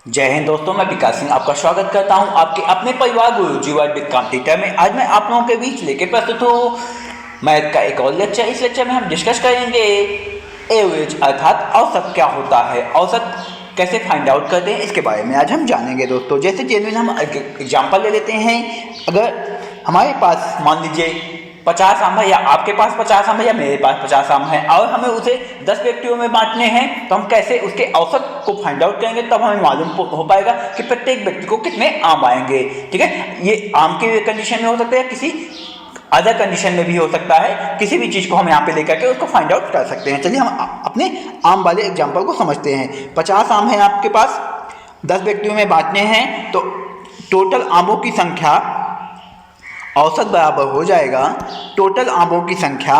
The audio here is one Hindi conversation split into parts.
जय हिंद दोस्तों, मैं विकास सिंह आपका स्वागत करता हूं आपके अपने परिवार गुरुजी वर्ल्ड विद कंप्यूटर में। आज मैं आप लोगों के बीच लेके प्रस्तुत हूं मैथ का एक और लेक्चर। इस लेक्चर में हम डिस्कस करेंगे एवरेज अर्थात औसत क्या होता है, औसत कैसे फाइंड आउट करते हैं, इसके बारे में आज हम जानेंगे दोस्तों। जैसे जेन्युइन हम एग्जाम्पल ले लेते हैं। अगर हमारे पास मान लीजिए 50 आम है, या आपके पास 50 आम है या मेरे पास 50 आम है, और हमें उसे 10 व्यक्तियों में बांटने हैं, तो हम कैसे उसके औसत को फाइंड आउट करेंगे, तब हमें मालूम हो पाएगा कि प्रत्येक व्यक्ति को कितने आम आएंगे। ठीक है, ये आम के कंडीशन में हो सकता है, किसी अदर कंडीशन में भी हो सकता है। किसी भी चीज़ को हम यहाँ पे लेकर के उसको फाइंड आउट कर सकते हैं। चलिए हम अपने आम वाले एग्जाम्पल को समझते हैं। 50 आम है आपके पास, 10 व्यक्तियों में बांटने हैं, तो टोटल आमों की संख्या औसत बराबर हो जाएगा टोटल आमों की संख्या।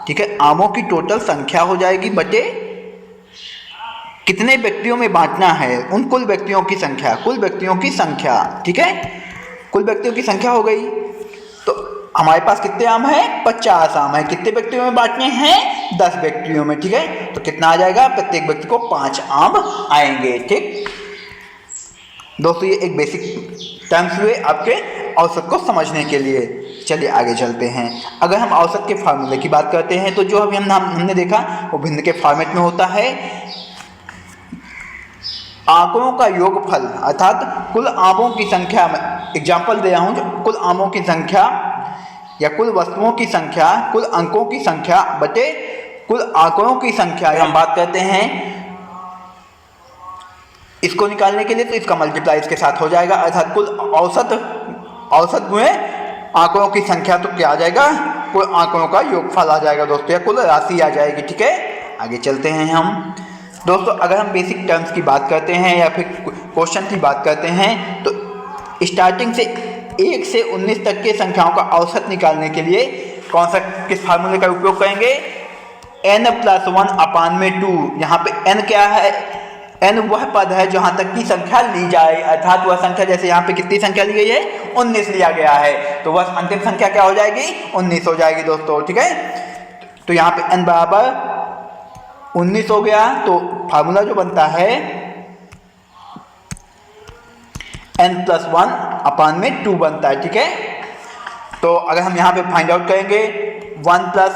ठीक है, आमों की टोटल संख्या हो जाएगी बटे कितने व्यक्तियों में बांटना है, उन कुल व्यक्तियों की संख्या, कुल व्यक्तियों की संख्या। ठीक है, कुल व्यक्तियों की संख्या हो गई। तो हमारे पास कितने आम है? 50 आम है। कितने व्यक्तियों में बांटने हैं? 10 व्यक्तियों में। ठीक है, तो कितना आ जाएगा? प्रत्येक व्यक्ति को 5 आम आएंगे। ठीक दोस्तों, ये एक बेसिक टर्म्स हुए आपके औसत को समझने के लिए। चलिए आगे चलते हैं। अगर हम औसत के फार्मूले की बात करते हैं, तो जो अभी हमने देखा वो भिन्न के फॉर्मेट में होता है। आंकड़ों का योगफल अर्थात कुल आमों की संख्या में एग्जाम्पल दे रहा हूँ, जो कुल आमों की संख्या या कुल वस्तुओं की संख्या, कुल अंकों की संख्या बटे कुल आंकड़ों की संख्या हम बात करते हैं। इसको निकालने के लिए तो इसका मल्टीप्लाई इसके साथ हो जाएगा, अर्थात कुल औसत गुणे आंकड़ों की संख्या, तो क्या आ जाएगा? कुल आंकड़ों का योगफल आ जाएगा दोस्तों, या कुल राशि आ जाएगी। ठीक है, आगे चलते हैं हम दोस्तों। अगर हम बेसिक टर्म्स की बात करते हैं या फिर क्वेश्चन की बात करते हैं, तो स्टार्टिंग से 1 से 19 तक के संख्याओं का औसत निकालने के लिए किस फार्मूले का उपयोग करेंगे? n+1/2। यहाँ पे n क्या है? n वह पद है जहां तक की संख्या ली जाए, अर्थात वह संख्या, जैसे यहाँ पे कितनी संख्या ली गई है? 19 लिया गया है, तो वह अंतिम संख्या क्या हो जाएगी? 19 हो जाएगी दोस्तों। ठीक है, तो यहाँ पे n बराबर 19 हो गया, तो फार्मूला जो बनता है n+1/2 बनता है। ठीक है, तो अगर हम यहाँ पे फाइंड आउट करेंगे 1 +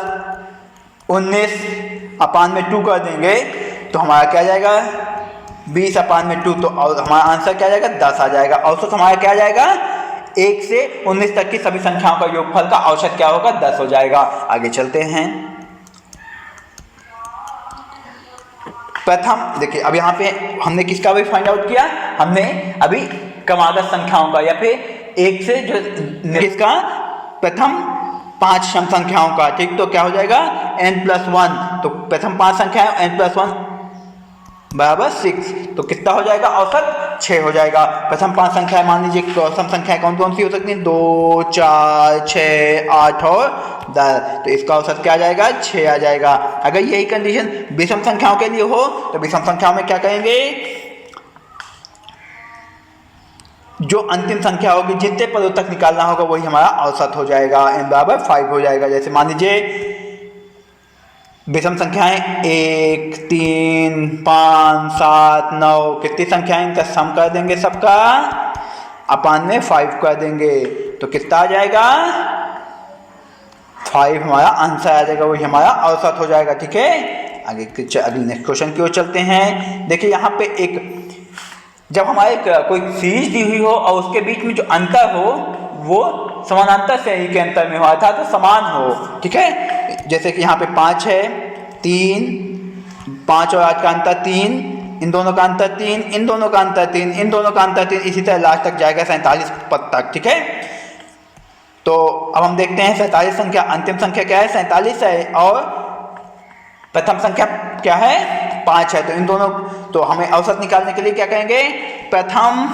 19/2 कर देंगे, तो हमारा क्या जाएगा? 20/2। तो हमारा आंसर क्या आ जाएगा? 10 आ जाएगा। औसत हमारा क्या आ जाएगा? 1 से 19 तक की सभी संख्याओं का योगफल का औसत क्या होगा? 10 हो जाएगा। आगे चलते हैं। प्रथम देखिए, अब यहाँ पे हमने किसका भी फाइंड आउट किया? हमने अभी क्रमागत संख्याओं का, या फिर 1 से जो किसका? प्रथम 5 सम संख्याओं का। ठीक, तो क्या हो जाएगा? n+1। तो प्रथम 5 संख्या n+1 बराबर 6, तो कितना हो जाएगा? औसत 6 हो जाएगा। प्रथम 5 संख्याएं मान लीजिए, सम संख्याएं कौन कौन सी हो सकती हैं? 2, 4, 6, 8 और 10। तो इसका औसत क्या आ जाएगा? 6 आ जाएगा। अगर यही कंडीशन विषम संख्याओं के लिए हो, तो विषम संख्याओं में क्या करेंगे? जो अंतिम संख्या होगी, जितने पदों तक निकालना होगा, वही हमारा औसत हो जाएगा। n बराबर 5 हो जाएगा। जैसे मान लीजिए विषम संख्याएं 1, 3, 5, 7, 9, कितनी संख्याएं? इनका सम कर देंगे सबका, अपान में 5 कर देंगे, तो कितना आ जाएगा? 5 हमारा आंसर आ जाएगा, वही हमारा औसत हो जाएगा। ठीक है, आगे अगले नेक्स्ट क्वेश्चन की ओर चलते हैं। देखिए यहाँ पे एक, जब हमारे कोई सीरीज दी हुई हो और उसके बीच में जो अंतर हो वो समानांतर श्रेणी के अंतर में हो, अर्थात तो समान हो। ठीक है, जैसे कि यहाँ पे 5 है, 3, 5 और 8 का अंतर 3, इन दोनों का अंतर 3, इन दोनों का अंतर 3, इन दोनों का अंतर 3, इसी तरह लास्ट तक जाएगा 47 पद तक। ठीक है, तो अब हम देखते हैं 47 संख्या, अंतिम संख्या क्या है? 47 है, और प्रथम संख्या क्या है? 5 है। तो इन दोनों, तो हमें औसत निकालने के लिए क्या करेंगे? प्रथम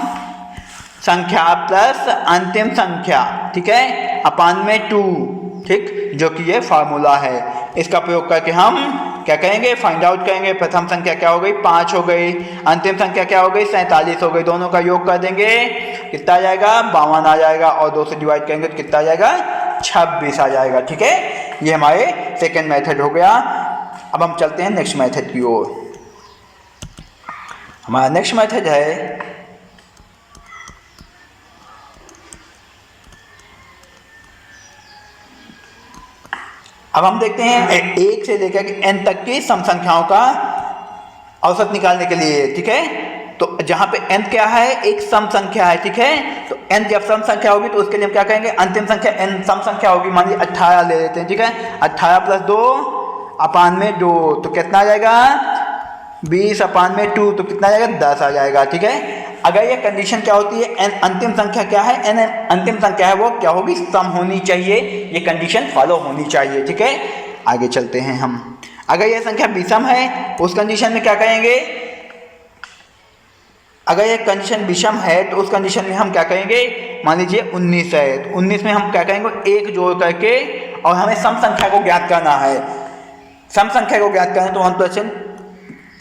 संख्या प्लस अंतिम संख्या, ठीक है, अपान में 2। ठीक, जो कि ये फार्मूला है, इसका प्रयोग करके हम क्या करेंगे? फाइंड आउट करेंगे। प्रथम संख्या क्या हो गई? 5 हो गई, अंतिम संख्या क्या हो गई? 47 हो गई। दोनों का योग कर देंगे, कितना आ जाएगा? 52 आ जाएगा, और 2 से डिवाइड करेंगे तो कितना आ जाएगा? 26 आ जाएगा। ठीक है, ये हमारे सेकेंड मेथड हो गया। अब हम चलते हैं नेक्स्ट मेथड की ओर। हमारा नेक्स्ट मेथड है अब हम देखते हैं 1 से लेकर के n तक की सम संख्याओं का औसत निकालने के लिए, ठीक है। तो जहाँ पे n क्या है, एक सम संख्या है, ठीक है। तो n जब सम संख्या होगी तो उसके लिए हम क्या कहेंगे, अंतिम संख्या n सम संख्या होगी। मान लीजिए 18 ले लेते हैं, ठीक है। 18 + 2 अपान में 2 तो कितना आ जाएगा, 20 अपान में 2 तो कितना आ जाएगा, 10 आ जाएगा, ठीक है। अगर ये कंडीशन क्या होती है, n अंतिम संख्या क्या है, n अंतिम संख्या है वो क्या होगी, सम होनी चाहिए, ये कंडीशन फॉलो होनी चाहिए, ठीक है। आगे चलते हैं हम। अगर ये संख्या विषम है उस कंडीशन में क्या कहेंगे, अगर ये कंडीशन विषम है तो उस कंडीशन में हम क्या कहेंगे, मान लीजिए 19 है तो 19 में हम क्या कहेंगे, 1 जोड़ करके, और हमें सम संख्या को ज्ञात करना है। सम संख्या को ज्ञात करना तो 1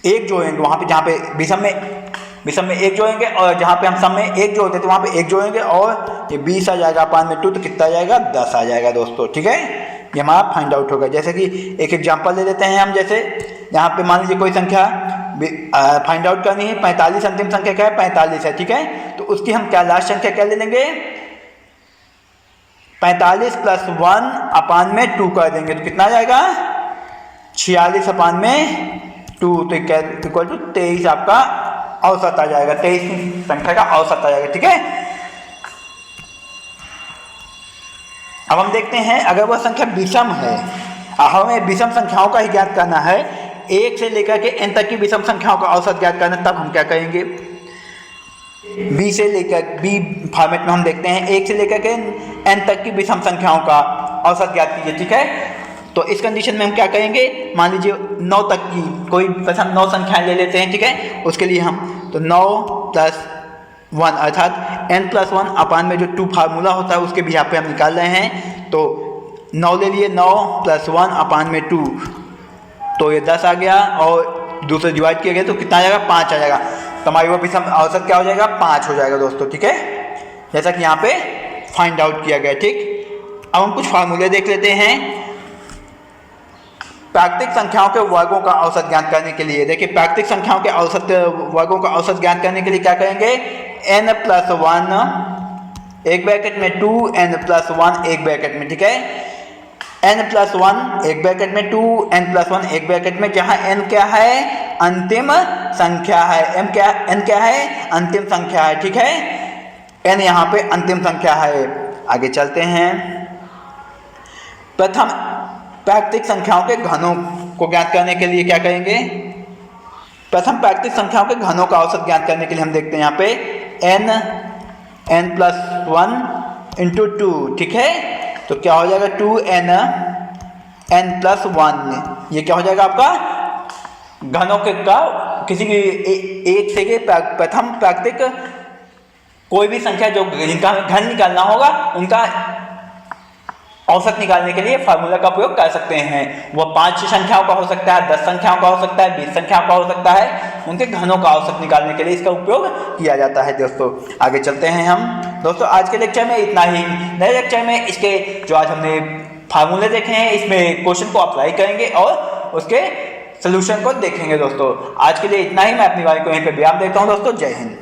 1 जोड़ेंगे वहाँ पे, जहाँ पे विषम में 1 जोड़ेंगे, और जहाँ पे हम सम में 1 जोड़ते तो वहाँ पे 1 जोड़ेंगे, और ये 20 आ जाएगा अपान में 2 तो कितना आ जाएगा, 10 आ जाएगा दोस्तों, ठीक है। ये हमारा फाइंड आउट होगा। जैसे कि एक एग्जांपल ले लेते हैं हम, जैसे यहाँ पे मान लीजिए कोई संख्या फाइंड आउट करनी है, 45 अंतिम संख्या क्या है, 45 है, ठीक है। तो उसकी हम क्या लास्ट संख्या क्या ले लेंगे, 45 + 1 अपान में 2 कर देंगे तो कितना आ जाएगा, 46 अपान में 2 तो इक्वल टू 23 आपका औसत आ जाएगा, 23 संख्या का औसत आ जाएगा, ठीक है। अब हम देखते हैं अगर वह संख्या विषम है, हमें विषम संख्याओं का ही ज्ञात करना है, 1 से लेकर के n तक की विषम संख्याओं का औसत ज्ञात करना, तब हम क्या कहेंगे, b से लेकर b फॉर्मेट में हम देखते हैं 1 से लेकर के n तक की विषम संख्याओं का औसत ज्ञात कीजिए, ठीक है। तो इस कंडीशन में हम क्या कहेंगे, मान लीजिए 9 तक की कोई प्रथम 9 संख्याएं ले लेते हैं, ठीक है। उसके लिए हम तो 9 + 1 अर्थात n + 1 अपान में जो 2 फार्मूला होता है उसके भी यहाँ पे हम निकाल रहे हैं। तो 9 ले लिए, 9 + 1 अपान में 2 तो ये 10 आ गया, और दूसरे डिवाइड किया गया तो कितना आ जाएगा, 5 आ जाएगा। तो हमारी वो विषम औसत क्या हो जाएगा, 5 हो जाएगा दोस्तों, ठीक है। जैसा कि यहाँ पे फाइंड आउट किया गया, ठीक। अब हम कुछ फार्मूले देख लेते हैं प्राकृतिक संख्याओं के वर्गों का औसत ज्ञात करने के लिए। देखिए प्राकृतिक संख्याओं के औसत वर्गों का औसत ज्ञात करने के लिए क्या करेंगे, n + 1 एक ब्रैकेट में 2 n + 1 एक ब्रैकेट में, ठीक है। n + 1 एक ब्रैकेट में 2 n + 1 एक ब्रैकेट में, जहाँ n क्या है, अंतिम संख्या है, n क्या है, अंतिम संख्या है, ठीक है। n यहाँ पे अंतिम संख्या है। आगे चलते हैं। प्रथम प्राकृतिक संख्याओं के घनों को ज्ञात करने के लिए क्या करेंगे, प्रथम प्राकृतिक संख्याओं के घनों का औसत ज्ञात करने के लिए हम देखते हैं यहाँ पे n + 1 × 2, ठीक है। तो क्या हो जाएगा, 2n n + 1, ये क्या हो जाएगा आपका घनों के का किसी भी एक से के प्रथम प्राकृतिक कोई भी संख्या जो जिनका घन निकालना होगा उनका औसत निकालने के लिए फार्मूला का उपयोग कर सकते हैं। वह 5 संख्याओं का हो सकता है, 10 संख्याओं का हो सकता है, 20 संख्याओं का हो सकता है, उनके घनों का औसत निकालने के लिए इसका उपयोग किया जाता है दोस्तों। आगे चलते हैं हम। दोस्तों आज के लेक्चर में इतना ही। नए लेक्चर में इसके जो आज हमने फार्मूले देखे हैं इसमें क्वेश्चन को अप्लाई करेंगे और उसके सोल्यूशन को देखेंगे दोस्तों। आज के लिए इतना ही। मैं अपनी वाणी को यहीं पर विराम देता हूँ दोस्तों। जय हिंद।